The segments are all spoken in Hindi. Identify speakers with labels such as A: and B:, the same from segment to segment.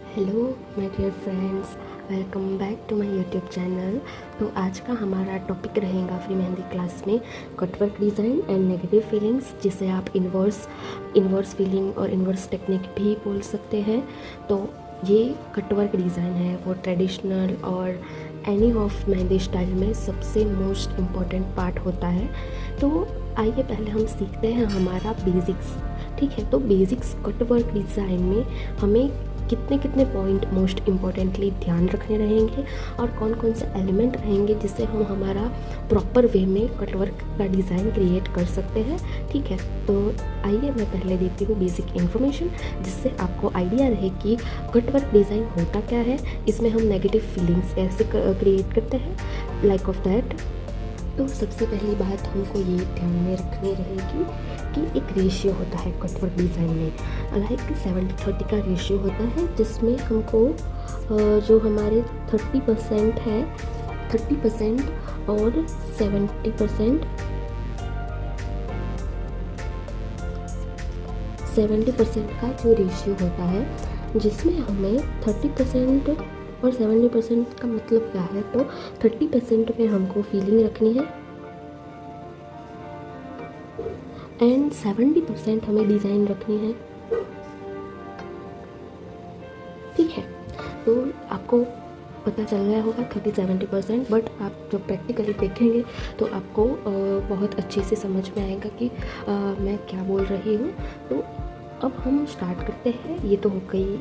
A: Hello my dear friends, welcome back to my YouTube channel. तो आज का हमारा टॉपिक रहेगा फ्री मेहंदी क्लास में cutwork design and negative feelings, जिसे आप इन्वर्स फीलिंग और इन्वर्स टेक्निक भी बोल सकते हैं। तो ये कटवर्क डिज़ाइन है वो ट्रेडिशनल और एनी ऑफ मेहंदी स्टाइल में सबसे मोस्ट इम्पॉर्टेंट पार्ट होता है। तो आइए पहले हम सीखते हैं हमारा बेसिक्स। ठीक है, तो बेसिक्स कटवर्क डिज़ाइन में हमें कितने कितने पॉइंट मोस्ट इम्पॉर्टेंटली ध्यान रखने रहेंगे और कौन कौन से एलिमेंट रहेंगे जिससे हम हमारा प्रॉपर वे में कटवर्क का डिज़ाइन क्रिएट कर सकते हैं। ठीक है, तो आइए मैं पहले देती हूँ बेसिक इन्फॉर्मेशन, जिससे आपको आइडिया रहे कि कटवर्क डिज़ाइन होता क्या है, इसमें हम नेगेटिव फीलिंग्स कैसे क्रिएट करते हैं, लाइक ऑफ दैट। तो सबसे पहली बात हमको ये ध्यान में रखनी रहेगी कि एक रेशियो होता है कटवर्क डिज़ाइन में, लाइक 70-30 का रेशियो होता है, जिसमें हमको जो हमारे 30% है 30% और 70% का जो रेशियो होता है, जिसमें हमें 30% और 70% का मतलब क्या है। तो 30% में हमको फीलिंग रखनी है एंड 70% हमें डिज़ाइन रखनी है। ठीक है, तो आपको पता चल गया होगा 30-70%, बट आप जब प्रैक्टिकली देखेंगे तो आपको बहुत अच्छे से समझ में आएगा कि मैं क्या बोल रही हूँ। तो अब हम स्टार्ट करते हैं। ये तो हो गई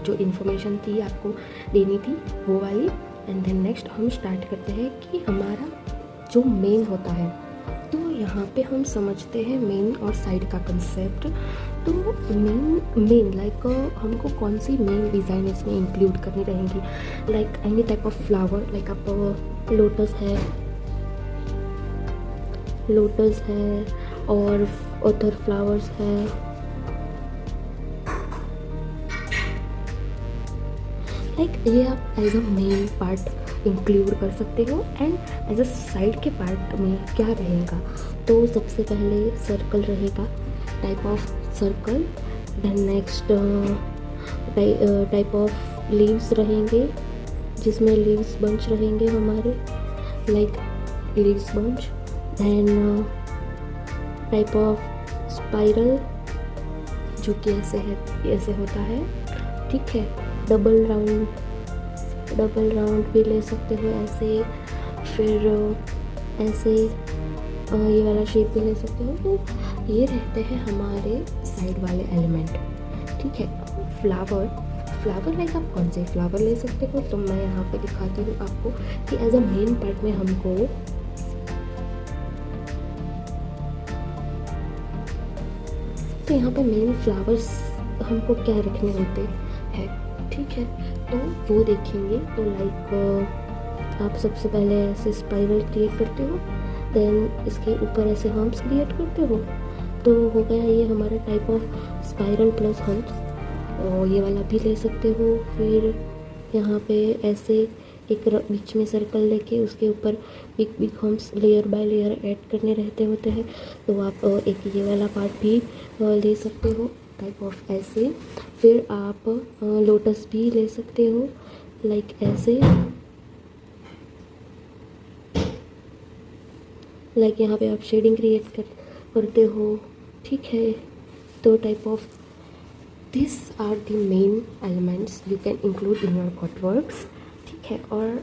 A: जो इन्फॉर्मेशन थी आपको देनी थी वो वाली, एंड देन नेक्स्ट हम स्टार्ट करते हैं कि हमारा जो मेन होता है। तो यहाँ पे हम समझते हैं मेन और साइड का कंसेप्ट। तो मेन लाइक हमको कौन सी मेन डिज़ाइन इसमें इंक्लूड करनी रहेंगी, like any type of flower, like आप लोटस है और अदर फ्लावर्स है, लाइक ये आप as a main part include कर सकते हो। एंड एज अ साइड के पार्ट में क्या रहेगा, तो सबसे पहले सर्कल रहेगा, type of circle. Then next type of leaves रहेंगे, जिसमें लीव्स बंच रहेंगे हमारे, like leaves bunch. Then type of spiral, जो कि ऐसे होता है। ठीक है, डबल राउंड भी ले सकते हो ऐसे, फिर ऐसे ये वाला शेप भी ले सकते हो। तो ये रहते हैं हमारे साइड वाले एलिमेंट। ठीक है, फ्लावर लाइक आप कौन से फ्लावर ले सकते हो, तो मैं यहाँ पे दिखाती हूँ आपको कि एज अ मेन पार्ट में हमको तो यहाँ पे मेन फ्लावर्स हमको क्या रखने होते हैं। ठीक है, तो वो देखेंगे। तो लाइक आप सबसे पहले ऐसे स्पाइरल क्रिएट करते हो, देन इसके ऊपर ऐसे हम्प्स क्रिएट करते हो, तो हो गया ये हमारा type of spiral plus humps. और ये वाला भी ले सकते हो। फिर यहाँ पे ऐसे एक बीच में सर्कल लेके उसके ऊपर big humps layer by layer add करने रहते होते हैं, तो आप एक ये वाला पार्ट भी ले सकते हो, टाइप ऑफ ऐसे। फिर आप लोटस भी ले सकते हो, लाइक ऐसे, लाइक यहाँ पे आप शेडिंग क्रिएट करते हो। ठीक है, तो type of this are the main elements you can include in your cutworks. ठीक है, और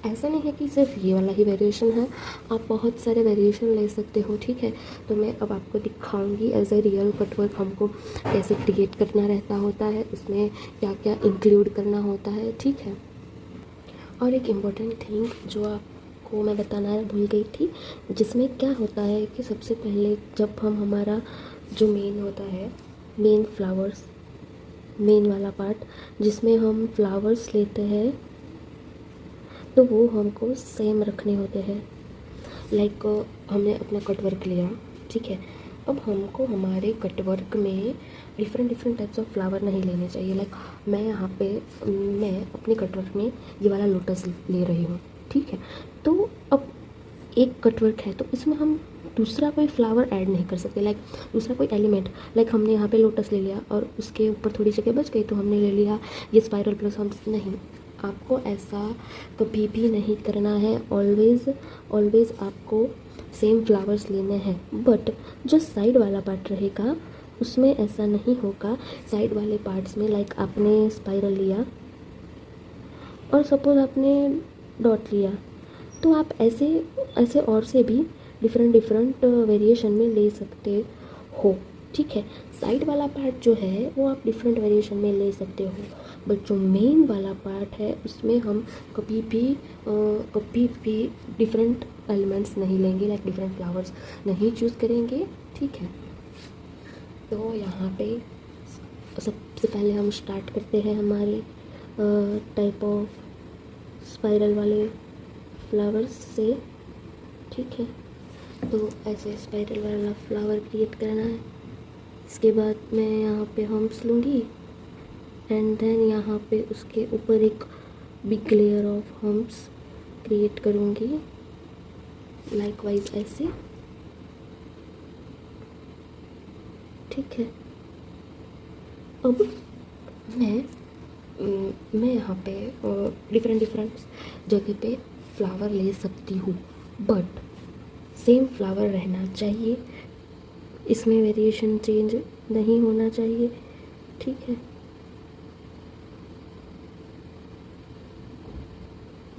A: ऐसा नहीं है कि सिर्फ ये वाला ही वेरिएशन है, आप बहुत सारे वेरिएशन ले सकते हो। ठीक है, तो मैं अब आपको दिखाऊंगी एज अ रियल कटवर्क हमको कैसे क्रिएट करना रहता होता है, उसमें क्या क्या इंक्लूड करना होता है। ठीक है, और एक इम्पॉर्टेंट थिंग जो आपको मैं बताना भूल गई थी, जिसमें क्या होता है कि सबसे पहले जब हम हमारा जो मेन होता है, मेन वाला पार्ट जिसमें हम फ्लावर्स लेते हैं, तो वो हमको सेम रखने होते हैं। लाइक हमने अपना कटवर्क लिया, ठीक है, अब हमको हमारे कटवर्क में डिफरेंट टाइप्स ऑफ फ्लावर नहीं लेने चाहिए। लाइक मैं यहाँ पे मैं अपने कटवर्क में ये वाला लोटस ले रही हूँ। ठीक है, तो अब एक कटवर्क है तो इसमें हम दूसरा कोई फ्लावर ऐड नहीं कर सकते, लाइक दूसरा कोई एलिमेंट। लाइक हमने यहाँ पे लोटस ले लिया और उसके ऊपर थोड़ी जगह बच गई तो हमने ले लिया ये स्पाइरल प्लस हम्स। नहीं, आपको ऐसा कभी भी नहीं करना है। ऑलवेज़ आपको सेम फ्लावर्स लेने हैं। बट जो साइड वाला पार्ट रहेगा उसमें ऐसा नहीं होगा। साइड वाले पार्ट्स में लाइक आपने स्पाइरल लिया और सपोज आपने डॉट लिया, तो आप ऐसे और से भी डिफरेंट वेरिएशन में ले सकते हो, ठीक है। साइड वाला पार्ट जो है वो आप डिफरेंट वेरिएशन में ले सकते हो, बट जो मेन वाला पार्ट है उसमें हम कभी भी डिफरेंट एलिमेंट्स नहीं लेंगे, लाइक डिफरेंट फ्लावर्स नहीं चूज़ करेंगे, ठीक है। तो यहाँ पे सबसे पहले हम स्टार्ट करते हैं हमारे टाइप ऑफ स्पाइरल वाले फ्लावर्स से, ठीक है। तो ऐसे स्पाइरल वाला फ्लावर क्रिएट करना है। इसके बाद मैं यहाँ पे हम्स लूँगी एंड देन यहाँ पे उसके ऊपर एक big layer of hums create करूँगी, लाइकवाइज ऐसे, ठीक है। अब मैं यहाँ पे डिफरेंट जगह पे फ्लावर ले सकती हूँ, बट सेम फ्लावर रहना चाहिए, इसमें वेरिएशन चेंज नहीं होना चाहिए, ठीक है।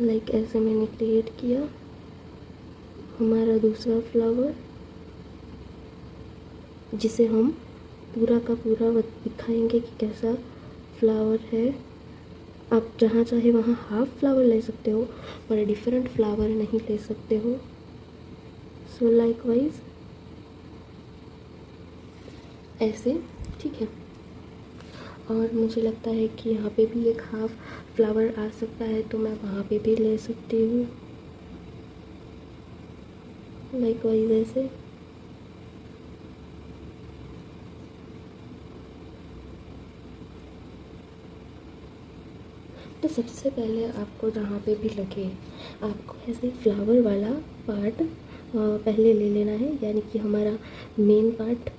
A: लाइक ऐसे मैंने क्रिएट किया हमारा दूसरा फ्लावर, जिसे हम पूरा का पूरा दिखाएंगे कि कैसा फ्लावर है। आप जहाँ चाहे वहाँ हाफ फ्लावर ले सकते हो, पर डिफरेंट फ्लावर नहीं ले सकते हो। सो लाइकवाइज ऐसे, ठीक है। और मुझे लगता है कि यहाँ पे भी एक हाफ फ्लावर आ सकता है, तो मैं वहाँ पे भी ले सकती हूँ, लाइकवाइज ऐसे। तो सबसे पहले आपको जहाँ पे भी लगे आपको ऐसे फ्लावर वाला पार्ट पहले ले लेना है, यानी कि हमारा मेन पार्ट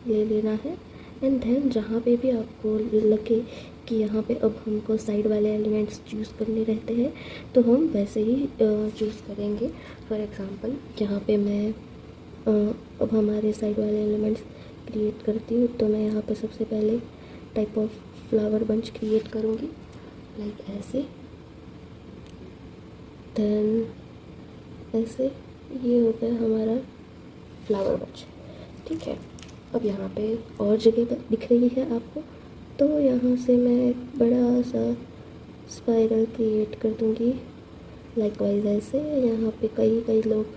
A: ले लेना है। एंड देन जहाँ पे भी आपको लगे कि यहाँ पे अब हमको साइड वाले एलिमेंट्स चूज़ करने रहते हैं, तो हम वैसे ही चूज़ करेंगे। फॉर एग्ज़ाम्पल यहाँ पे मैं अब हमारे साइड वाले एलिमेंट्स क्रिएट करती हूँ, तो मैं यहाँ पे सबसे पहले type of flower bunch create करूँगी, लाइक ऐसे, देन ऐसे। ये हो गया हमारा फ्लावर बंच, ठीक है। अब यहाँ पे और जगह दिख रही है आपको, तो यहाँ से मैं एक बड़ा सा स्पाइरल क्रिएट कर दूँगी, लाइकवाइज ऐसे। यहाँ पे कई लोग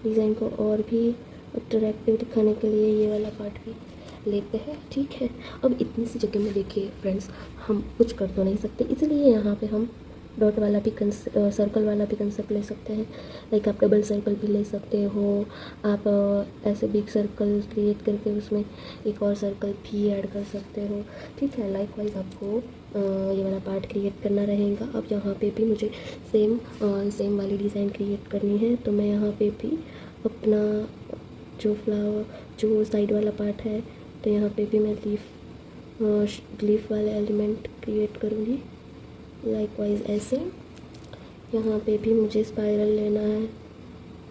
A: डिज़ाइन को और भी अट्रैक्टिव दिखाने के लिए ये वाला पार्ट भी लेते हैं, ठीक है। अब इतनी सी जगह में देखिए फ्रेंड्स, हम कुछ कर तो नहीं सकते, इसलिए यहाँ पे हम डॉट वाला भी सर्कल वाला भी कंसेप्ट ले सकते हैं। लाइक आप डबल सर्कल भी ले सकते हो, आप ऐसे बिग सर्कल क्रिएट करके उसमें एक और सर्कल भी ऐड कर सकते हो, ठीक है। लाइकवाइज आपको ये वाला पार्ट क्रिएट करना रहेगा। अब यहाँ पे भी मुझे सेम वाली डिज़ाइन क्रिएट करनी है, तो मैं यहाँ पे भी अपना जो साइड वाला पार्ट है, तो यहाँ पे भी मैं लीफ वाले एलिमेंट क्रिएट करूँगी, लाइकवाइज ऐसे। यहाँ पे भी मुझे स्पाइरल लेना है,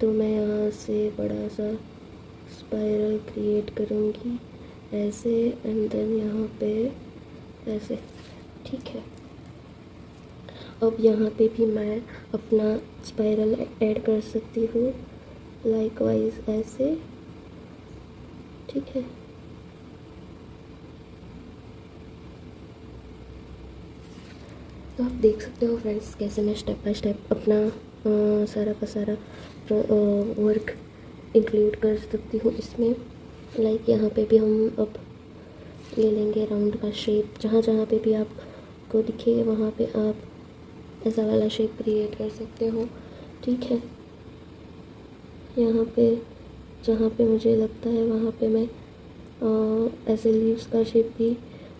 A: तो मैं यहाँ से बड़ा सा स्पाइरल क्रिएट करूँगी ऐसे, एंड देन यहाँ पे ऐसे, ठीक है। अब यहाँ पे भी मैं अपना स्पाइरल ऐड कर सकती हूँ, लाइकवाइज ऐसे, ठीक है। तो आप देख सकते हो फ्रेंड्स कैसे मैं स्टेप बाय स्टेप अपना सारा का सारा वर्क इंक्लूड कर सकती हूँ इसमें। लाइक यहाँ पे भी हम अब ले लेंगे राउंड का शेप, जहाँ जहाँ पे भी आपको दिखे वहाँ पे आप ऐसा वाला शेप क्रिएट कर सकते हो, ठीक है। यहाँ पे जहाँ पे मुझे लगता है वहाँ पे मैं ऐसे लीव्स का शेप भी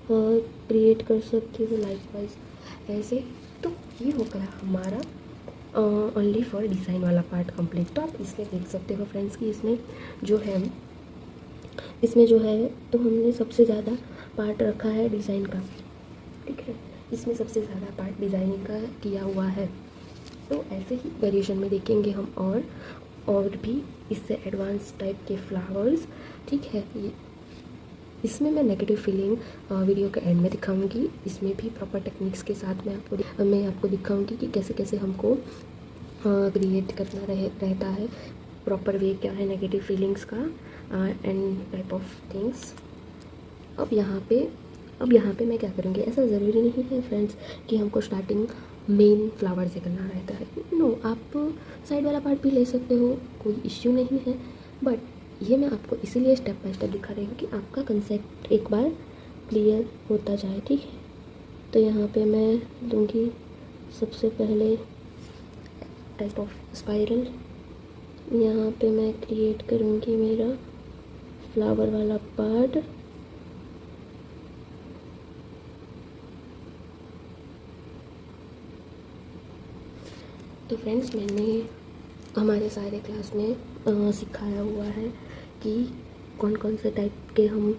A: क्रिएट कर सकती हूँ, लाइकवाइज ऐसे। तो ये हो गया हमारा ओनली फॉर डिज़ाइन वाला पार्ट कंप्लीट। तो आप इसमें देख सकते हो फ्रेंड्स कि इसमें जो है तो हमने सबसे ज़्यादा पार्ट रखा है डिज़ाइन का, ठीक है। इसमें सबसे ज़्यादा पार्ट डिज़ाइनिंग का किया हुआ है। तो ऐसे ही वेरिएशन में देखेंगे हम और भी इससे एडवांस टाइप के फ्लावर्स, ठीक है। ये इसमें मैं नेगेटिव फीलिंग वीडियो के एंड में दिखाऊंगी। इसमें भी प्रॉपर टेक्निक्स के साथ मैं आपको दिखाऊंगी कि कैसे कैसे हमको क्रिएट करना रहता है, प्रॉपर वे क्या है नेगेटिव फीलिंग्स का एंड टाइप ऑफ थिंग्स। अब यहाँ पे मैं क्या करूँगी, ऐसा ज़रूरी नहीं है फ्रेंड्स कि हमको स्टार्टिंग मेन फ्लावर से करना रहता है। नो, आप साइड वाला पार्ट भी ले सकते हो, कोई इश्यू नहीं है। बट ये मैं आपको इसीलिए स्टेप बाय स्टेप दिखा रही हूँ कि आपका कंसेप्ट एक बार क्लियर होता जाए, ठीक है। तो यहाँ पे मैं लूँगी सबसे पहले टाइप ऑफ स्पाइरल। यहाँ पे मैं क्रिएट करूँगी मेरा फ्लावर वाला पार्ट। तो फ्रेंड्स, मैंने हमारे सारे क्लास में सिखाया हुआ है कि कौन कौन से टाइप के हम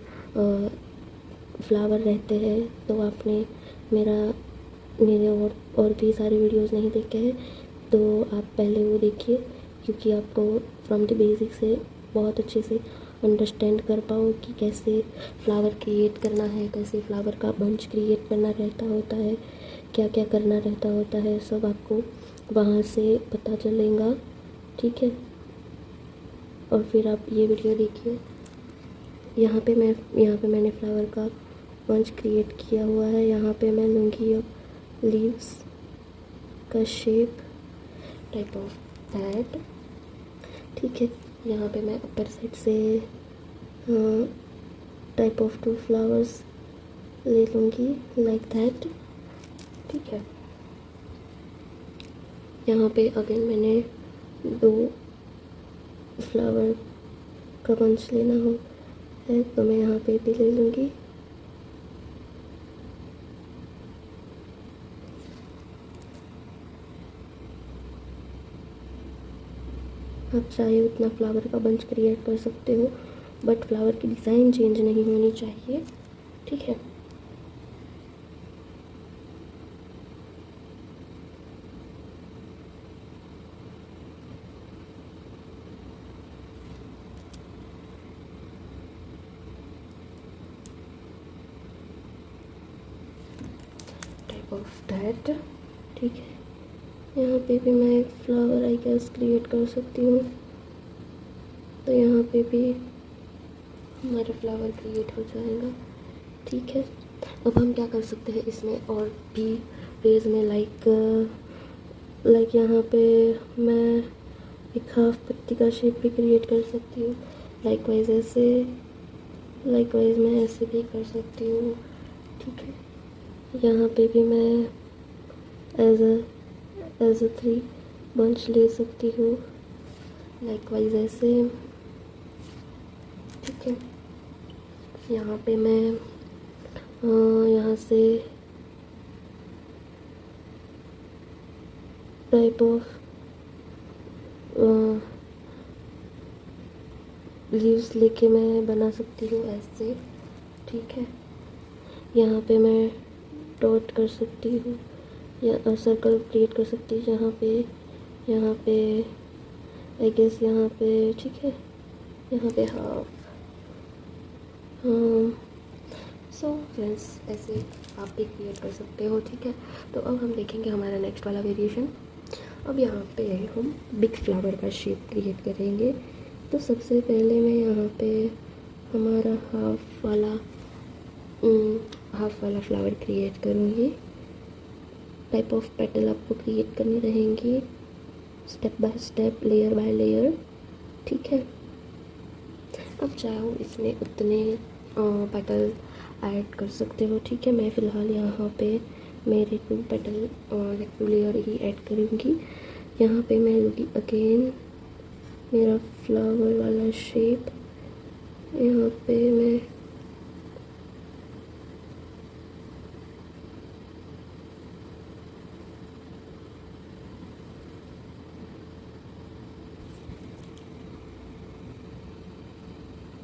A: फ्लावर रहते हैं। तो आपने मेरे और भी सारे वीडियोस नहीं देखे हैं तो आप पहले वो देखिए, क्योंकि आपको फ्रॉम द बेसिक से बहुत अच्छे से अंडरस्टैंड कर पाओ कि कैसे फ्लावर क्रिएट करना है, कैसे फ्लावर का बंच क्रिएट करना रहता होता है, क्या क्या करना रहता होता है, सब आपको वहाँ से पता चलेगा, ठीक है। और फिर आप ये वीडियो देखिए। यहाँ पे मैंने फ्लावर का बंच क्रिएट किया हुआ है। यहाँ पे मैं लूँगी अब लीव्स का शेप टाइप ऑफ दैट, ठीक है। यहाँ पे मैं ऊपर साइड से टाइप ऑफ 2 फ्लावर्स ले लूँगी लाइक दैट, ठीक है। यहाँ पे अगेन मैंने 2 फ्लावर का बंच लेना है तो मैं यहाँ पे भी ले लूँगी। आप चाहे उतना फ्लावर का बंच क्रिएट कर सकते हो, बट फ्लावर की डिज़ाइन चेंज नहीं होनी चाहिए, ठीक है। टाइप ऑफ दैट, ठीक है। यहाँ पे भी मैं एक फ्लावर आई गेस क्रिएट कर सकती हूँ। तो यहाँ पे भी हमारा फ्लावर क्रिएट हो जाएगा, ठीक है। अब हम क्या कर सकते हैं इसमें और भी वेज में, लाइक यहाँ पे मैं एक हाफ पत्ती का शेप भी क्रिएट कर सकती हूँ। लाइकवाइज मैं ऐसे भी कर सकती हूँ, ठीक है। यहाँ पे भी मैं एज अ 3 बंच ले सकती हूँ, लाइकवाइज ऐसे, ठीक है। यहाँ पे मैं यहाँ से टाइप ऑफ लीव्स लेके मैं बना सकती हूँ ऐसे, ठीक है। यहाँ पे मैं डॉट कर सकती हूँ या सर्कल क्रिएट कर सकती हूँ यहाँ पे आई गेस यहाँ पे, ठीक है। यहाँ पे हाफ। सो फ्रेंड्स, ऐसे आप भी क्रिएट कर सकते हो, ठीक है। तो अब हम देखेंगे हमारा नेक्स्ट वाला वेरिएशन। अब यहाँ पे हम बिग फ्लावर का शेप क्रिएट करेंगे। तो सबसे पहले मैं यहाँ पे हमारा हाफ वाला फ्लावर क्रिएट करूँगी। टाइप ऑफ पेटल आपको क्रिएट करनी रहेंगी step by step, layer by layer, ठीक है। अब चाहो इसमें उतने पेटल ऐड कर सकते हो, ठीक है। मैं फ़िलहाल यहाँ पे मेरे 2 पेटल और 2 लेयर ही ऐड करूँगी। यहाँ पे मैं लूँगी अगेन मेरा फ्लावर वाला शेप। यहाँ पे मैं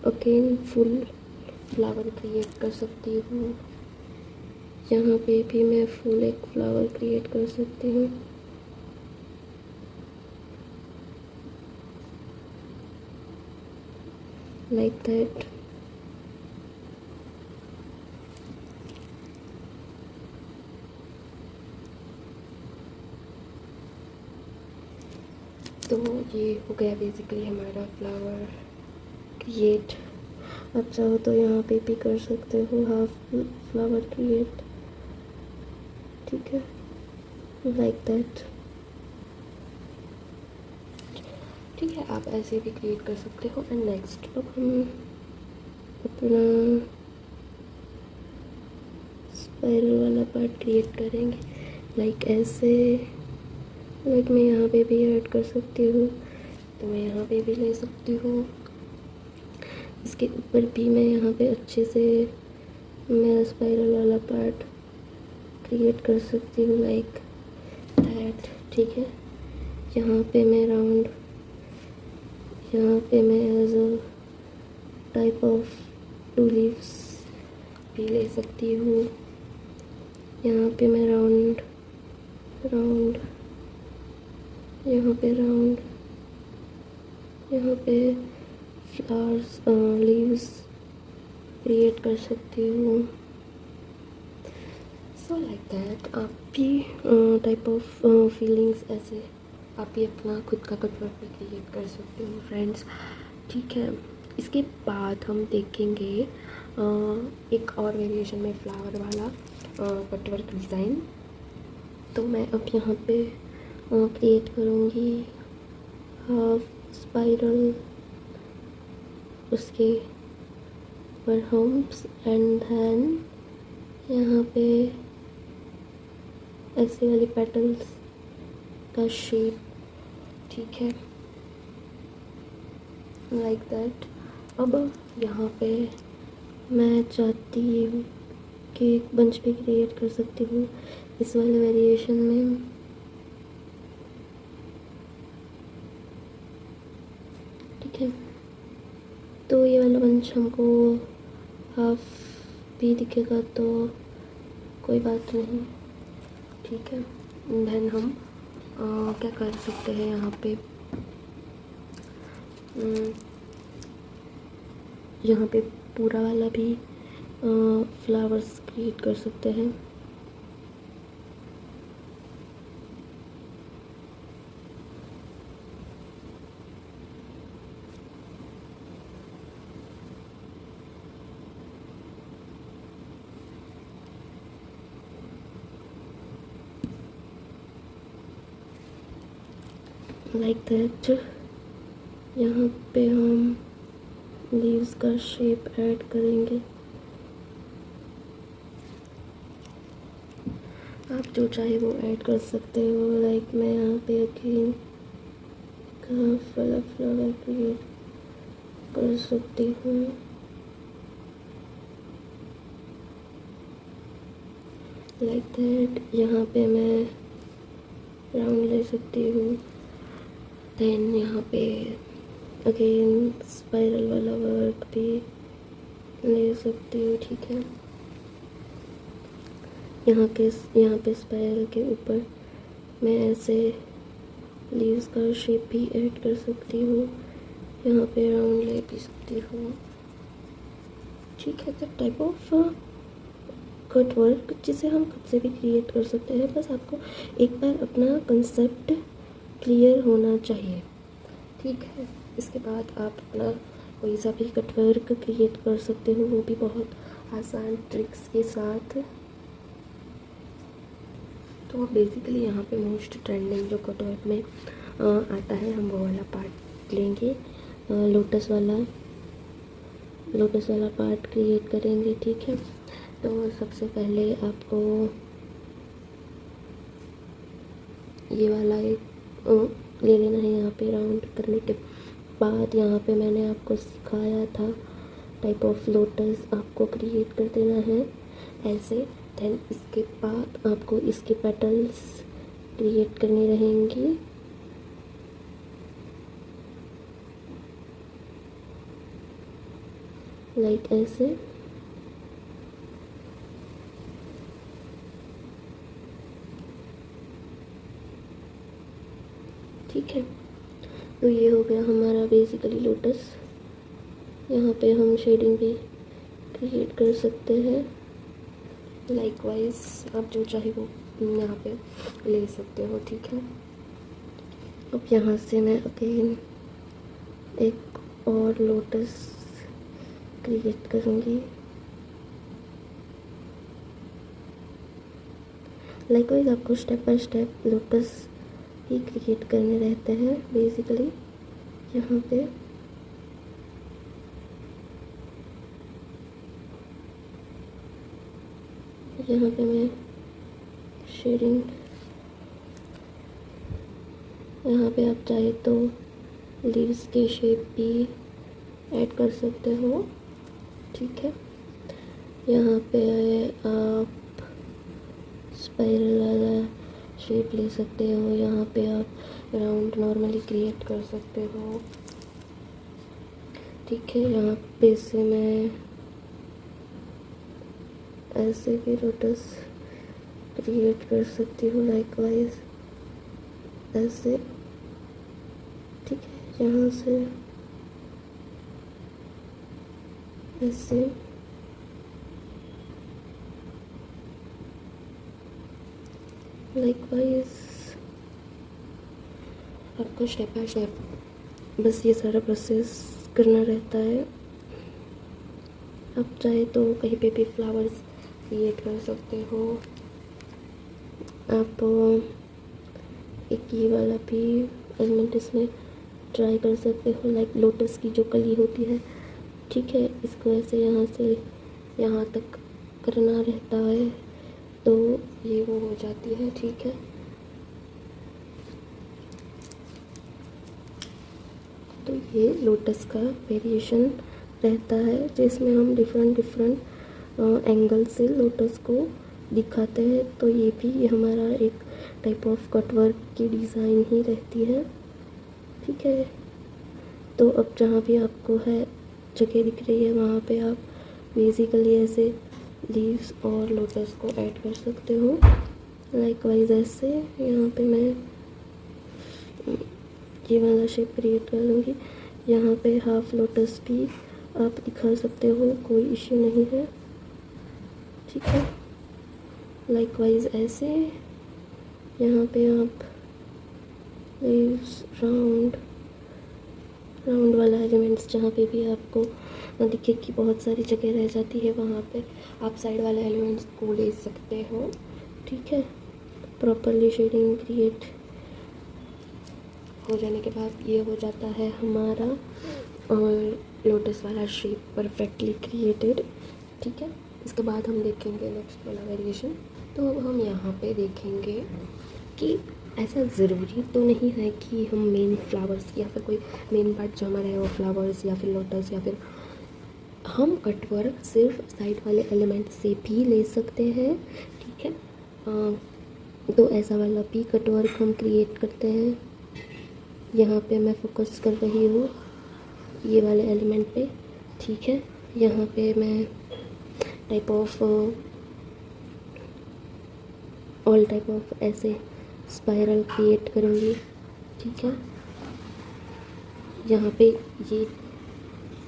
A: अगेन फुल फ्लावर क्रिएट कर सकती हूँ। यहाँ पे भी मैं फुल एक फ्लावर क्रिएट कर सकती हूँ। Like that. तो ये हो गया बेसिकली हमारा फ्लावर क्रिएट। आप चाहो तो यहाँ पे भी कर सकते हो हाफ फ्लावर क्रिएट, ठीक है, लाइक दैट। ठीक है, आप ऐसे भी क्रिएट कर सकते हो। एंड नेक्स्ट अब हम अपना स्पाइरल वाला पार्ट क्रिएट करेंगे। लाइक ऐसे, लाइक मैं यहाँ पे भी ऐड कर सकती हूँ, तो मैं यहाँ पे भी ले सकती हूँ। इसके ऊपर भी मैं यहाँ पे अच्छे से मेरा स्पाइरल वाला पार्ट क्रिएट कर सकती हूँ, लाइक दैट, ठीक है। यहाँ पे मैं राउंड, यहाँ पे मैं as a type of two leaves भी ले सकती हूँ। यहाँ पे मैं राउंड राउंड, यहाँ पे राउंड, यहाँ पे फ्लावर्स लीव्स क्रिएट कर सकती हूँ। सो लाइक दैट आप भी टाइप ऑफ फीलिंग्स ऐसे आप भी अपना खुद का कटवर्क भी क्रिएट कर सकते हो फ्रेंड्स, ठीक है। इसके बाद हम देखेंगे एक और वेरिएशन में फ्लावर वाला कटवर्क डिज़ाइन। तो मैं अब यहाँ पे क्रिएट करूँगी हाफ स्पाइरल, उसके पर हम्प्स एंड देन यहाँ पे ऐसे वाली पेटल्स का शेप, ठीक है, लाइक दैट। अब यहाँ पे मैं चाहती हूँ कि एक बंच भी क्रिएट कर सकती हूँ इस वाले वेरिएशन में। ठीक है, तो ये वाला बंच हमको हाफ भी दिखेगा तो कोई बात नहीं, ठीक है। देन हम क्या कर सकते हैं यहाँ पे, यहाँ पे पूरा वाला भी फ्लावर्स क्रिएट कर सकते हैं। Like that. यहाँ पे हम लीव्स का शेप ऐड करेंगे। आप जो चाहे वो ऐड कर सकते हो। लाइक मैं यहाँ पे अगेन हाफ वाला फ्लावर क्रिएट कर सकती हूँ। Like that. यहाँ पे मैं राउंड ले सकती हूँ। देन यहाँ पे अगेन स्पाइरल वाला वर्क भी ले सकती हूँ, ठीक है। यहाँ पे स्पाइरल के ऊपर मैं ऐसे लीव्स का शेप भी ऐड कर सकती हूँ। यहाँ पे राउंड ले भी सकती हूँ, ठीक है। The type of cut work जिसे हम खुद से भी क्रिएट कर सकते हैं। बस आपको एक बार अपना कंसेप्ट क्लियर होना चाहिए, ठीक है। इसके बाद आप अपना कोई सा भी कट वर्क क्रिएट कर सकते हो, वो भी बहुत आसान ट्रिक्स के साथ। तो बेसिकली यहाँ पे मोस्ट ट्रेंडिंग जो कट वर्क में आता है, हम वो वाला पार्ट लेंगे, लोटस वाला पार्ट क्रिएट करेंगे, ठीक है। तो सबसे पहले आपको ये वाला एक ले लेना है। यहाँ पे राउंड करने के बाद यहाँ पे मैंने आपको सिखाया था टाइप ऑफ लोटस आपको क्रिएट कर देना है ऐसे। देन इसके बाद आपको इसके पेटल्स क्रिएट करने रहेंगे। लाइक ऐसे। ठीक है, तो ये हो गया हमारा बेसिकली लोटस। यहाँ पे हम शेडिंग भी क्रिएट कर सकते हैं। लाइकवाइज आप जो चाहे वो यहाँ पे ले सकते हो। ठीक है, अब यहाँ से मैं अगेन एक और लोटस क्रिएट करूँगी। लाइकवाइज आपको step by step lotus he create करने रहते हैं बेसिकली। यहाँ पे मैं शेडिंग, यहाँ पे आप चाहे तो लीव्स के शेप भी ऐड कर सकते हो। ठीक है, यहाँ पे आप स्पाइरल वाला शेप ले सकते हो। यहाँ पे आप राउंड नॉर्मली क्रिएट कर सकते हो। ठीक है, यहाँ पे से मैं ऐसे भी लोटस क्रिएट कर सकती हूँ लाइकवाइज ऐसे। ठीक है, यहाँ से ऐसे। लाइकवाइज आपको स्टेप बाय स्टेप बस ये सारा प्रोसेस करना रहता है। आप चाहे तो कहीं पे भी फ्लावर्स क्रिएट कर सकते हो। आप एक ये वाला भी एलिमेंट इसमें ट्राई कर सकते हो, लाइक लोटस की जो कली होती है। ठीक है, इसको ऐसे यहाँ से यहाँ तक करना रहता है तो ये वो हो जाती है। ठीक है, तो ये लोटस का वेरिएशन रहता है जिसमें हम डिफरेंट एंगल से लोटस को दिखाते हैं। तो ये भी हमारा एक टाइप ऑफ कटवर्क की डिज़ाइन ही रहती है। ठीक है, तो अब जहाँ भी आपको है जगह दिख रही है वहाँ पे आप बेसिकली ऐसे लीव्स और लोटस को ऐड कर सकते हो। लाइकवाइज ऐसे यहाँ पे मैं ये वाला शेप क्रिएट कर लूँगी। यहाँ पे हाफ लोटस भी आप दिखा सकते हो, कोई इश्यू नहीं है। ठीक है, लाइकवाइज ऐसे यहाँ पे आप लीव्स राउंड वाला एलिमेंट्स जहाँ पे भी आपको दिखे कि बहुत सारी जगह रह जाती है वहाँ पे आप साइड वाले एलिमेंट्स को ले सकते हो। ठीक है, प्रॉपरली शेडिंग क्रिएट हो जाने के बाद ये हो जाता है हमारा और लोटस वाला शेप परफेक्टली क्रिएटेड। ठीक है, इसके बाद हम देखेंगे नेक्स्ट वाला वेरिएशन। तो अब हम यहाँ पे देखेंगे कि ऐसा ज़रूरी तो नहीं है कि हम मेन फ्लावर्स या फिर कोई मेन पार्ट जो हमारा है वो फ्लावर्स या फिर लोटस या फिर हम कटवर्क सिर्फ साइड वाले एलिमेंट से भी ले सकते हैं। ठीक है, तो ऐसा वाला भी कटवर्क हम क्रिएट करते हैं। यहाँ पे मैं फोकस कर रही हूँ ये वाले एलिमेंट पे। ठीक है, यहाँ पे मैं type of all type of ऐसे स्पाइरल क्रिएट करूँगी। ठीक है, यहाँ पे ये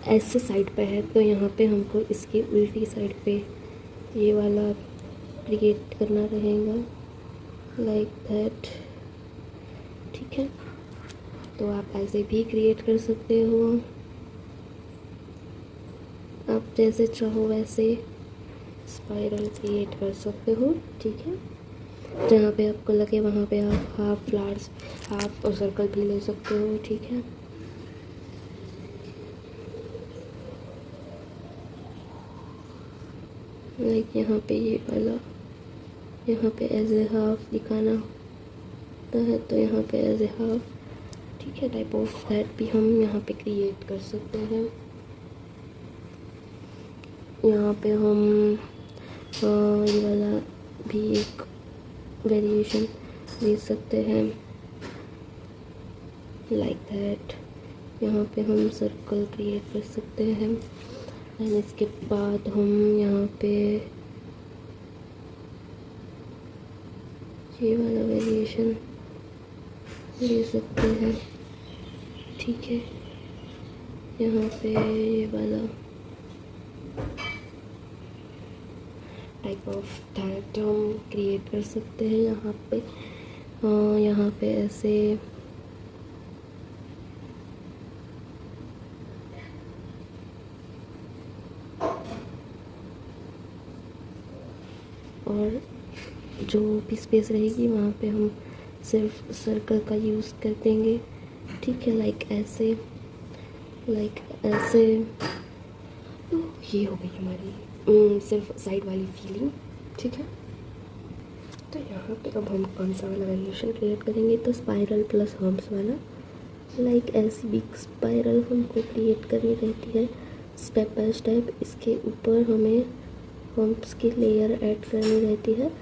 A: ऐसे साइड पे है तो यहाँ पे हमको इसकी उल्टी साइड पे ये वाला क्रिएट करना रहेगा लाइक दैट। ठीक है, तो आप ऐसे भी क्रिएट कर सकते हो, आप जैसे चाहो वैसे स्पाइरल क्रिएट कर सकते हो। ठीक है, जहाँ पे आपको लगे वहाँ पे आप हाफ फ्लावर्स हाफ और सर्कल भी ले सकते हो। ठीक है, लाइक यहाँ पे ये वाला यहाँ पे एज ए हाफ दिखाना होता है तो यहाँ पे एज ए हाफ। ठीक है, टाइप ऑफ दैट भी हम यहाँ पे क्रिएट कर सकते हैं। यहाँ पे हम ये वाला भी एक वेरिएशन दे सकते हैं लाइक दैट। यहाँ पे हम सर्कल क्रिएट कर सकते हैं एंड इसके बाद हम यहाँ पे ये वाला वेरिएशन ले सकते हैं, ठीक है। यहाँ पे ये वाला टाइप ऑफ दैट हम क्रिएट कर सकते हैं। यहाँ पे ऐसे और जो भी स्पेस रहेगी वहाँ पे हम सिर्फ सर्कल का यूज़ कर देंगे, ठीक है। लाइक ऐसे तो ये हो गई हमारी सिर्फ साइड वाली फीलिंग, ठीक है। तो यहाँ पे अब हम कौन सा वाला वेरिएशन क्रिएट करेंगे, तो स्पाइरल प्लस हम्प्स वाला। लाइक ऐसी बिग स्पाइरल हमको क्रिएट करनी रहती है स्टेप बाय स्टेप। इसके ऊपर हमें हम्प्स की लेयर ऐड करनी रहती है।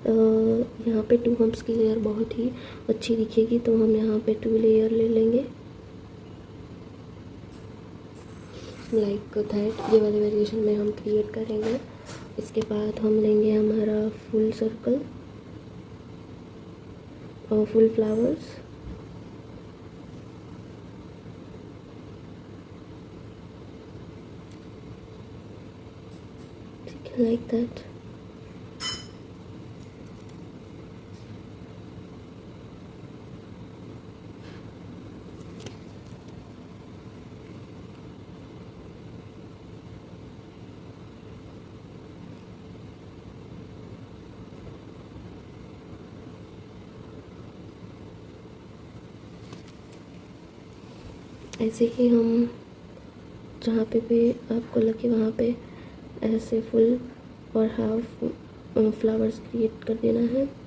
A: यहाँ पे 2 हम्प्स की लेयर बहुत ही अच्छी दिखेगी, तो हम यहाँ पे 2 लेयर ले लेंगे लाइक दैट। ये वाले वेरिएशन में हम क्रिएट करेंगे। इसके बाद हम लेंगे हमारा फुल सर्कल और फुल फ्लावर्स, ठीक है, लाइक दैट। ऐसे ही हम जहाँ पे भी आपको लगे वहाँ पे ऐसे फुल और हाफ फ्लावर्स क्रिएट कर देना है।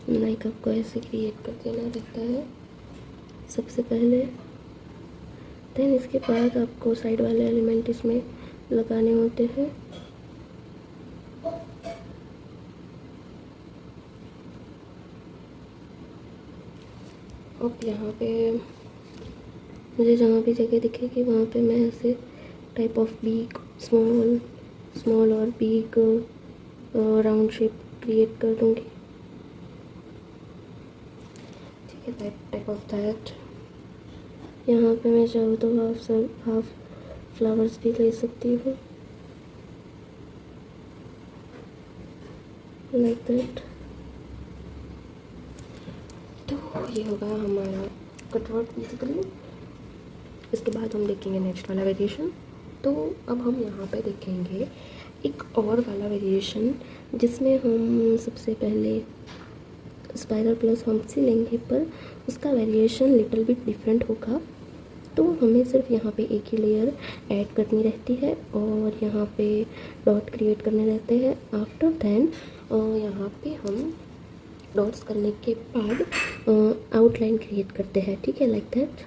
A: लाइक आपको ऐसे क्रिएट कर देना रहता है सबसे पहले। देन इसके बाद आपको साइड वाले एलिमेंट इसमें लगाने होते हैं। अब यहाँ पे मुझे जहाँ भी जगह दिखेगी वहाँ पे मैं ऐसे टाइप ऑफ बिग स्मॉल और बिग राउंड शेप क्रिएट कर दूँगी, टाइप ऑफ दैट। यहाँ पे मैं चाहूँ तो हाफ फ्लावर्स भी ले सकती हूँ, लाइक दैट। तो ये होगा हमारा कटवर्क बेसिकली। इसके बाद हम देखेंगे नेक्स्ट वाला वेरिएशन। तो अब हम यहाँ पे देखेंगे एक और वाला वेरिएशन जिसमें हम सबसे पहले स्पाइरल प्लस हम्प्स ही लेंगे, पर उसका वेरिएशन लिटिल बिट डिफरेंट होगा। तो हमें सिर्फ यहाँ पे एक ही लेयर ऐड करनी रहती है और यहाँ पे डॉट क्रिएट करने रहते हैं। आफ्टर दैन यहाँ पे हम डॉट्स करने के बाद आउटलाइन क्रिएट करते हैं, ठीक है, like that,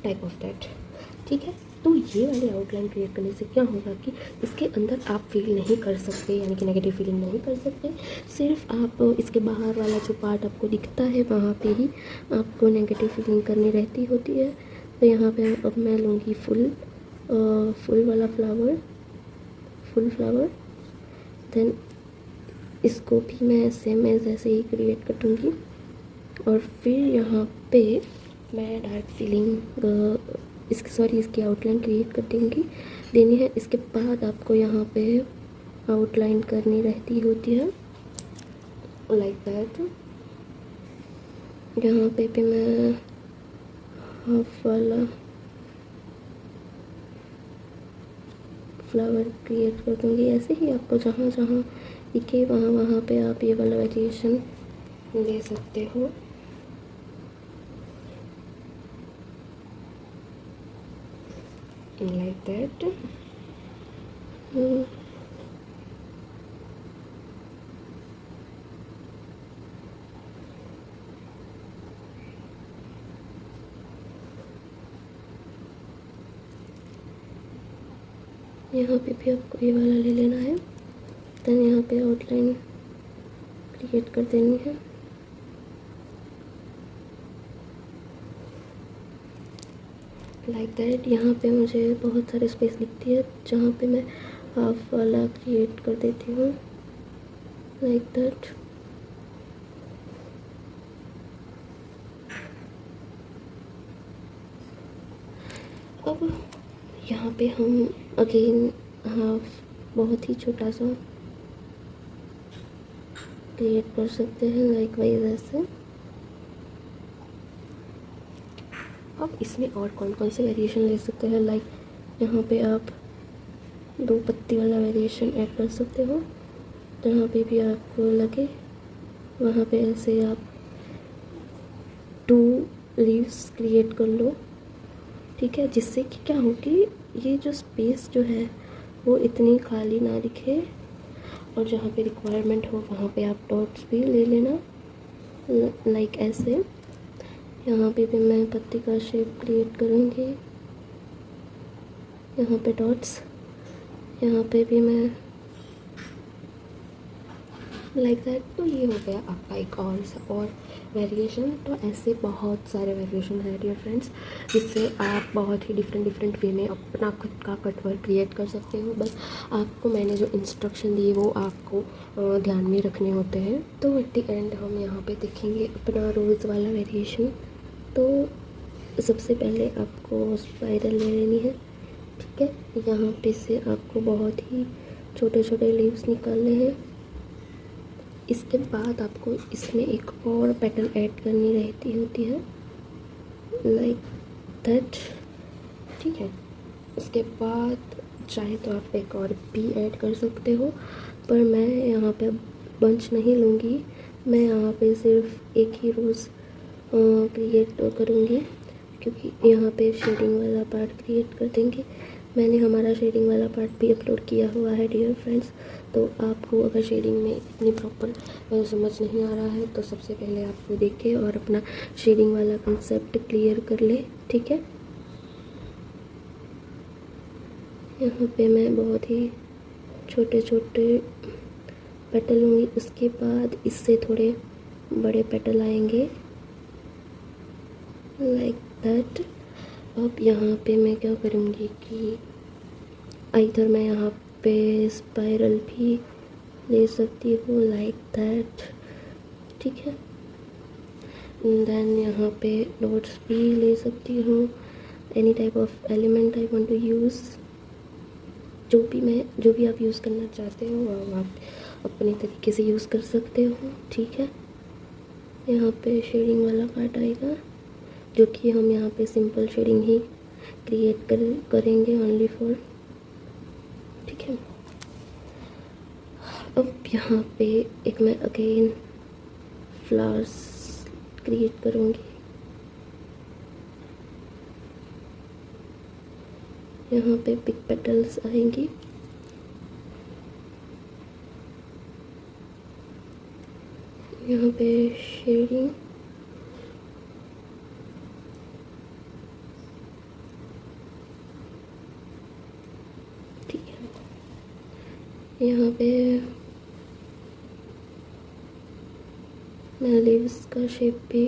A: type of that, ठीक है। तो ये वाली आउटलाइन क्रिएट करने से क्या होगा कि इसके अंदर आप फील नहीं कर सकते, यानी कि नेगेटिव फीलिंग नहीं कर सकते। सिर्फ आप इसके बाहर वाला जो पार्ट आपको दिखता है वहाँ पे ही आपको नेगेटिव फीलिंग करनी रहती होती है। तो यहाँ पे अब मैं लूँगी फुल वाला फुल फ्लावर। देन इसको भी मैं सेम ऐसे ही क्रिएट कर दूँगी और फिर यहाँ पे मैं डार्क फीलिंग इसकी आउटलाइन क्रिएट कर देनी है। इसके बाद आपको यहाँ पे आउटलाइन करनी रहती होती है, लाइक दैट। यहाँ पे भी मैं हाफ वाला फ्लावर क्रिएट कर दूँगी। ऐसे ही आपको जहाँ जहाँ दिखे वहाँ पे आप ये वाला वेरिएशन ले सकते हो। Like that. हूँ। यहाँ पे भी आपको ये वाला ले लेना है। देन यहाँ पे आउटलाइन क्रिएट कर देनी है। Like that. यहाँ पे मुझे बहुत सारे स्पेस दिखती है जहाँ पे मैं हाफ वाला क्रिएट कर देती हूँ, लाइक दैट। अब यहाँ पे हम अगेन हाफ बहुत ही छोटा सा क्रिएट कर सकते हैं, लाइक वाइज ऐसे। अब इसमें और कौन कौन से वेरिएशन ले सकते हैं, लाइक यहाँ पे आप 2 पत्ती वाला वेरिएशन ऐड कर सकते हो। जहाँ पे भी आपको लगे वहाँ पे ऐसे आप 2 लीव्स क्रिएट कर लो, ठीक है। जिससे कि क्या हो कि ये जो स्पेस जो है वो इतनी खाली ना दिखे, और जहाँ पे रिक्वायरमेंट हो वहाँ पे आप डॉट्स भी ले लेना, लाइक ऐसे। यहाँ पे भी मैं पत्ती का शेप क्रिएट करूँगी, यहाँ पे डॉट्स, यहाँ पे भी मैं लाइक दैट। तो ये हो गया आपका एक और वेरिएशन। तो ऐसे बहुत सारे वेरिएशन है डियर फ्रेंड्स, जिससे आप बहुत ही डिफरेंट वे में अपना खुद का कटवर्क क्रिएट कर सकते हो। बस आपको मैंने जो इंस्ट्रक्शन दिए वो आपको ध्यान में रखने होते हैं। तो एट द एंड हम यहाँ पे देखेंगे अपना रोज़ वाला वेरिएशन। तो सबसे पहले आपको स्पाइरल ले लेनी है, ठीक है। यहाँ पे से आपको बहुत ही छोटे छोटे लीव्स निकालने हैं। इसके बाद आपको इसमें एक और पैटर्न ऐड करनी रहती होती है, लाइक दैट, ठीक है। उसके बाद चाहे तो आप एक और भी ऐड कर सकते हो, पर मैं यहाँ पे बंच नहीं लूँगी। मैं यहाँ पे सिर्फ एक ही रोज़ क्रिएट करूँगी, क्योंकि यहाँ पे शेडिंग वाला पार्ट क्रिएट कर देंगे। मैंने हमारा शेडिंग वाला पार्ट भी अपलोड किया हुआ है डियर फ्रेंड्स। तो आपको अगर शेडिंग में इतनी प्रॉपर समझ नहीं आ रहा है तो सबसे पहले आपको देखे और अपना शेडिंग वाला कंसेप्ट क्लियर कर ले, ठीक है। यहाँ पे मैं बहुत ही छोटे छोटे पेटल लूँगी, उसके बाद इससे थोड़े बड़े पेटल आएंगे, लाइक दैट। अब यहाँ पे मैं क्या करूँगी कि इधर मैं यहाँ पे स्पाइरल भी ले सकती हूँ, लाइक दैट, ठीक है। देन यहाँ पे डॉट्स भी ले सकती हूँ। Any type of element I want to use, जो भी आप यूज़ करना चाहते हो वो आप अपने तरीके से यूज़ कर सकते हो, ठीक है। यहाँ पे शेडिंग वाला पार्ट आएगा, जो कि हम यहाँ पे सिंपल शेडिंग ही क्रिएट करेंगे ओनली फॉर, ठीक है। अब यहाँ पे एक मैं अगेन फ्लावर्स क्रिएट करूँगी। यहाँ पे बिग पेटल्स आएंगी, यहाँ पे शेडिंग, ठीक है। यहाँ पे मैं लीव्स का शेप भी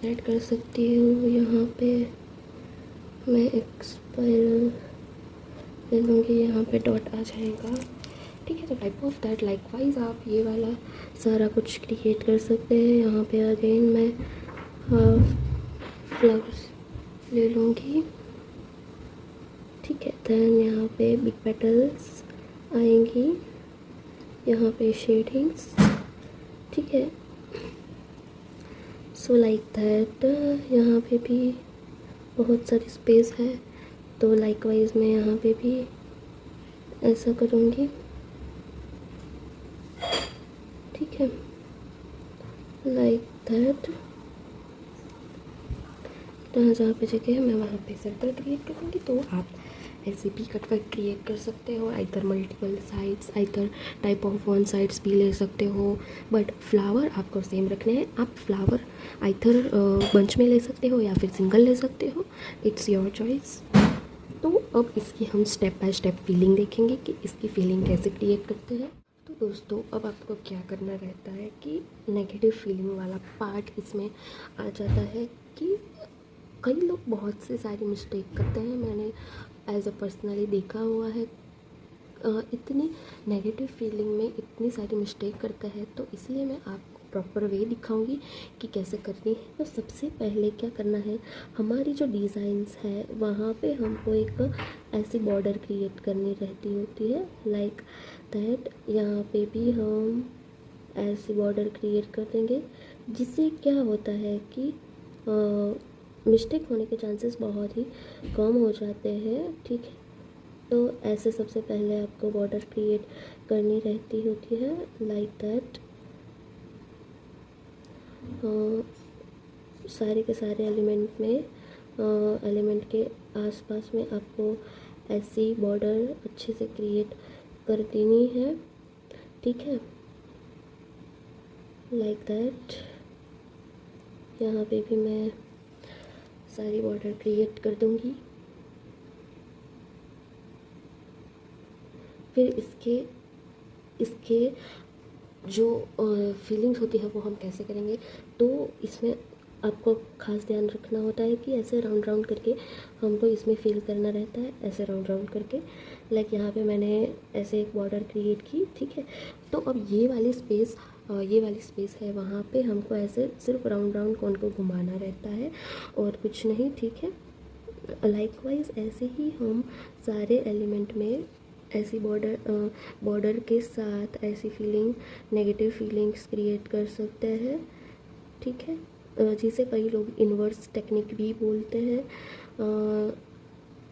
A: ऐड कर सकती हूँ। यहाँ पे मैं एक स्पाइरल ले लूँगी, यहाँ पे डॉट आ जाएगा, ठीक है। तो टाइप ऑफ दैट लाइकवाइज आप ये वाला सारा कुछ क्रिएट कर सकते हैं। यहाँ पे अगेन मैं हाफ फ्लावर्स ले लूँगी, ठीक है। देन यहाँ पे बिग पेटल्स आएंगी, यहाँ पे शेडिंग्स, ठीक है। So like that. यहाँ पे भी बहुत सारी स्पेस है, तो लाइकवाइज मैं यहाँ पे भी ऐसा करूँगी, ठीक है, लाइक दैट। तो यहाँ जहाँ पे जगह है मैं वहाँ पे सर्कल क्रिएट करूँगी। तो आप ऐसे भी कटवर्क क्रिएट कर सकते हो, either multiple sides, either type of one sides भी ले सकते हो, बट फ्लावर आपको सेम रखने हैं। आप फ्लावर आइदर बंच में ले सकते हो या फिर सिंगल ले सकते हो, इट्स योर चॉइस। तो अब इसकी हम स्टेप बाय स्टेप फीलिंग देखेंगे कि इसकी फीलिंग कैसे क्रिएट करते हैं। तो दोस्तों अब आपको क्या करना रहता है कि नेगेटिव फीलिंग वाला पार्ट इसमें आ जाता है कि कई लोग बहुत से सारी मिस्टेक करते हैं। मैंने एज अ पर्सनली देखा हुआ है, इतनी नेगेटिव फीलिंग में इतनी सारी मिस्टेक करता है। तो इसलिए मैं आपको प्रॉपर वे दिखाऊंगी कि कैसे करनी है। तो सबसे पहले क्या करना है, हमारी जो डिज़ाइंस है वहाँ पे हमको एक ऐसी बॉर्डर क्रिएट करनी रहती होती है, लाइक दैट। यहाँ पे भी हम ऐसी बॉर्डर क्रिएट कर देंगे, जिससे क्या होता है कि मिस्टेक होने के चांसेस बहुत ही कम हो जाते हैं, ठीक है। तो ऐसे सबसे पहले आपको बॉर्डर क्रिएट करनी रहती होती है, लाइक दैट। सारे के सारे एलिमेंट में एलिमेंट के आसपास में आपको ऐसी बॉर्डर अच्छे से क्रिएट कर देनी है, ठीक है, लाइक दैट। यहाँ पे भी मैं सारी बॉर्डर क्रिएट कर दूँगी। फिर इसके जो फीलिंग्स होती है वो हम कैसे करेंगे। तो इसमें आपको खास ध्यान रखना होता है कि ऐसे राउंड राउंड करके हमको इसमें फिल करना रहता है, ऐसे राउंड राउंड करके। लाइक यहाँ पे मैंने ऐसे एक बॉर्डर क्रिएट की, ठीक है। तो अब ये वाली स्पेस है, वहाँ पे हमको ऐसे सिर्फ राउंड राउंड कोन को घुमाना रहता है और कुछ नहीं, ठीक है। लाइकवाइज ऐसे ही हम सारे एलिमेंट में ऐसी बॉर्डर के साथ ऐसी नेगेटिव फीलिंग्स क्रिएट कर सकते हैं, ठीक है, जिसे कई लोग इन्वर्स टेक्निक भी बोलते हैं,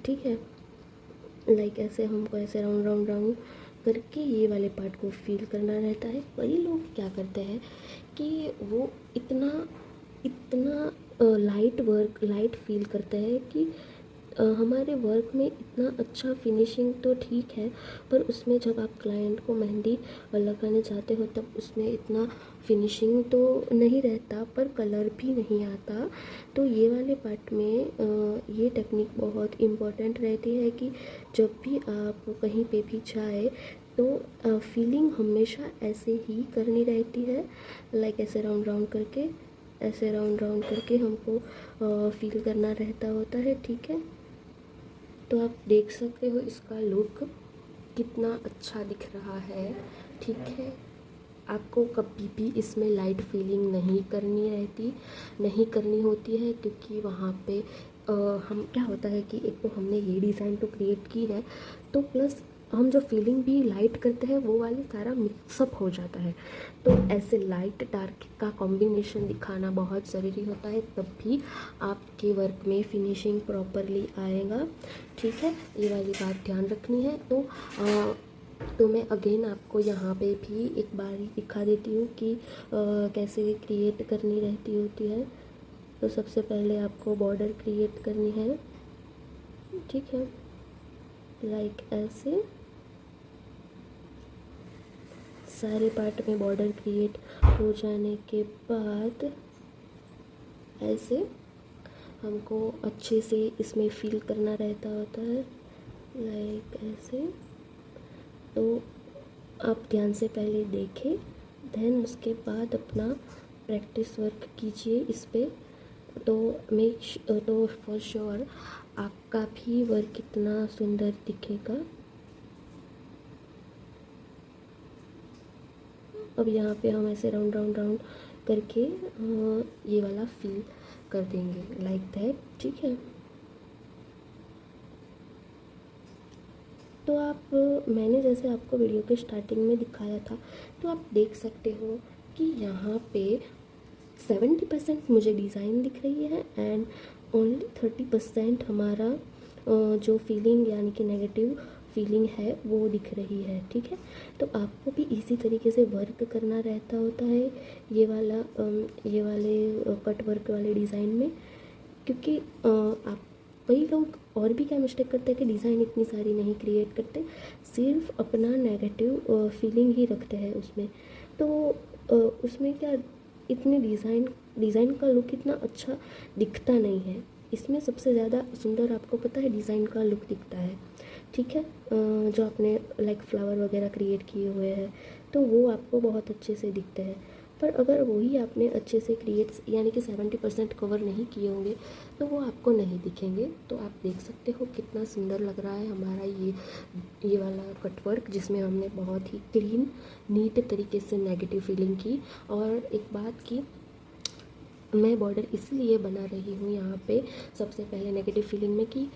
A: ठीक है। लाइक ऐसे हमको ऐसे राउंड राउंड राउंड करके ये वाले पार्ट को फील करना रहता है। कई लोग क्या करते हैं कि वो इतना लाइट फील करते हैं कि हमारे वर्क में इतना अच्छा फिनिशिंग तो ठीक है, पर उसमें जब आप क्लाइंट को मेहंदी लगाने जाते हो तब उसमें इतना फिनिशिंग तो नहीं रहता, पर कलर भी नहीं आता। तो ये वाले पार्ट में ये टेक्निक बहुत इम्पोर्टेंट रहती है कि जब भी आप कहीं पे भी जाए तो फीलिंग हमेशा ऐसे ही करनी रहती है, लाइक ऐसे राउंड राउंड करके हमको फील करना रहता होता है, ठीक है। तो आप देख सकते हो इसका लुक कितना अच्छा दिख रहा है, ठीक है। आपको कभी भी इसमें लाइट फीलिंग नहीं करनी होती है, क्योंकि वहाँ पे हम क्या होता है कि एक तो हमने ये डिज़ाइन तो क्रिएट की है, तो प्लस हम जो फीलिंग भी लाइट करते हैं वो वाली सारा मिक्सअप हो जाता है। तो ऐसे लाइट डार्क का कॉम्बिनेशन दिखाना बहुत ज़रूरी होता है, तब भी आपके वर्क में फिनिशिंग प्रॉपरली आएगा, ठीक है। ये वाली बात ध्यान रखनी है। तो मैं अगेन आपको यहाँ पे भी एक बार ही दिखा देती हूँ कि कैसे क्रिएट करनी रहती होती है। तो सबसे पहले आपको बॉर्डर क्रिएट करनी है, ठीक है, लाइक ऐसे सारे पार्ट में बॉर्डर क्रिएट हो जाने के बाद ऐसे हमको अच्छे से इसमें फिल करना रहता होता है, लाइक ऐसे। तो आप ध्यान से पहले देखें, देन उसके बाद अपना प्रैक्टिस वर्क कीजिए इस पे। तो फॉर श्योर आपका भी वर्क कितना सुंदर दिखेगा। अब यहाँ पे हम ऐसे राउंड करके ये वाला फिल कर देंगे, लाइक दैट, ठीक है। तो मैंने जैसे आपको वीडियो के स्टार्टिंग में दिखाया था, तो आप देख सकते हो कि यहाँ पे 70% मुझे डिज़ाइन दिख रही है एंड ओनली 30% हमारा जो फीलिंग यानी कि नेगेटिव फीलिंग है वो दिख रही है, ठीक है। तो आपको भी इसी तरीके से वर्क करना रहता होता है ये वाले कट वर्क वाले डिज़ाइन में। क्योंकि आप कई लोग और भी क्या मिस्टेक करते हैं कि डिज़ाइन इतनी सारी नहीं क्रिएट करते, सिर्फ अपना नेगेटिव फीलिंग ही रखते हैं उसमें। तो उसमें क्या इतनी डिज़ाइन का लुक इतना अच्छा दिखता नहीं है। इसमें सबसे ज़्यादा सुंदर आपको पता है डिज़ाइन का लुक दिखता है, ठीक है। जो आपने लाइक फ्लावर वगैरह क्रिएट किए हुए हैं तो वो आपको बहुत अच्छे से दिखते हैं। पर अगर वही आपने अच्छे से क्रिएट यानी कि 70% कवर नहीं किए होंगे तो वो आपको नहीं दिखेंगे। तो आप देख सकते हो कितना सुंदर लग रहा है हमारा ये वाला कटवर्क, जिसमें हमने बहुत ही क्लीन नीट तरीके से नेगेटिव फीलिंग की। और एक बात की, मैं बॉर्डर इसलिए बना रही हूँ यहाँ पे सबसे पहले नेगेटिव फीलिंग में कि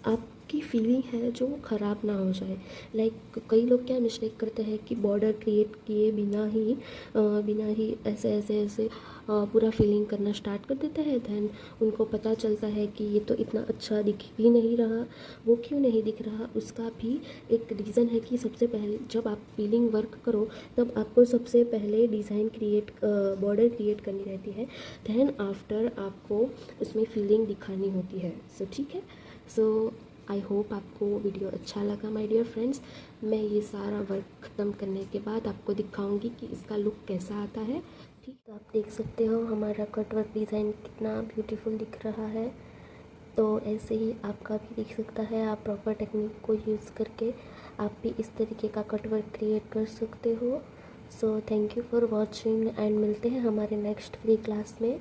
A: आपकी फीलिंग है जो ख़राब ना हो जाए। लाइक कई लोग क्या मिस्टेक करते हैं कि बॉर्डर क्रिएट किए बिना ही ऐसे पूरा फीलिंग करना स्टार्ट कर देते हैं। दैन उनको पता चलता है कि ये तो इतना अच्छा दिख भी नहीं रहा। वो क्यों नहीं दिख रहा, उसका भी एक रीज़न है कि सबसे पहले जब आप फीलिंग वर्क करो तब आपको सबसे पहले डिज़ाइन बॉर्डर क्रिएट करनी रहती है। दैन आफ्टर आपको उसमें फीलिंग दिखानी होती है। सो ठीक है। सो आई होप आपको वीडियो अच्छा लगा माय डियर फ्रेंड्स। मैं ये सारा वर्क ख़त्म करने के बाद आपको दिखाऊंगी कि इसका लुक कैसा आता है। ठीक, तो आप देख सकते हो हमारा कटवर्क डिज़ाइन कितना ब्यूटीफुल दिख रहा है। तो ऐसे ही आपका भी दिख सकता है। आप प्रॉपर टेक्निक को यूज़ करके आप भी इस तरीके का कटवर्क क्रिएट कर सकते हो। So thank you for watching and मिलते हैं हमारे नेक्स्ट फ्री क्लास में।